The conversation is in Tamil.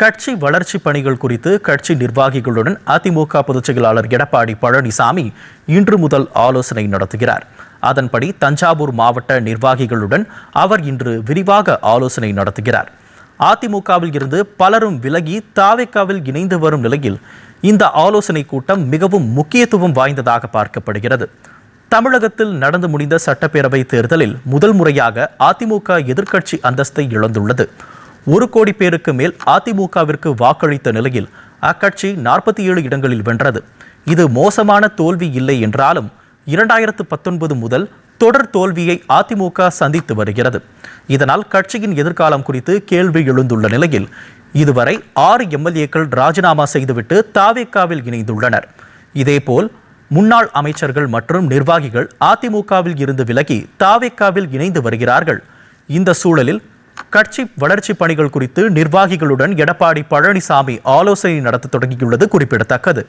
கட்சி வளர்ச்சி பணிகள் குறித்து கட்சி நிர்வாகிகளுடன் அதிமுக பொதுச் செயலாளர் எடப்பாடி பழனிசாமி இன்று முதல் ஆலோசனை நடத்துகிறார். அதன்படி தஞ்சாவூர் மாவட்ட நிர்வாகிகளுடன் அவர் இன்று விரிவாக ஆலோசனை நடத்துகிறார். அதிமுகவில் இருந்து பலரும் விலகி தாவேக்காவில் இணைந்து வரும் நிலையில் இந்த ஆலோசனை கூட்டம் மிகவும் முக்கியத்துவம் வாய்ந்ததாக பார்க்கப்படுகிறது. தமிழகத்தில் நடந்து முடிந்த சட்டப்பேரவை தேர்தலில் முதல் முறையாக அதிமுக எதிர்க்கட்சி அந்தஸ்தை இழந்துள்ளது. 1 கோடி பேருக்கு மேல் அதிமுகவிற்கு வாக்களித்த நிலையில் அக்கட்சி 47 இடங்களில் வென்றது. இது மோசமான தோல்வி இல்லை என்றாலும் 2019 முதல் தொடர் தோல்வியை அதிமுக சந்தித்து வருகிறது. இதனால் கட்சியின் எதிர்காலம் குறித்து கேள்வி எழுந்துள்ள நிலையில் இதுவரை 6 எம்எல்ஏக்கள் ராஜினாமா செய்துவிட்டு தாவேக்காவில் இணைந்துள்ளனர். இதேபோல் முன்னாள் அமைச்சர்கள் மற்றும் நிர்வாகிகள் அதிமுகவில் இருந்து விலகி தாவேக்காவில் இணைந்து வருகிறார்கள். இந்த சூழலில் கட்சி வளர்ச்சி பணிகள் குறித்து நிர்வாகிகளுடன் எடப்பாடி பழனிசாமி ஆலோசனை நடத்த தொடங்கியுள்ளது குறிப்பிடத்தக்கது.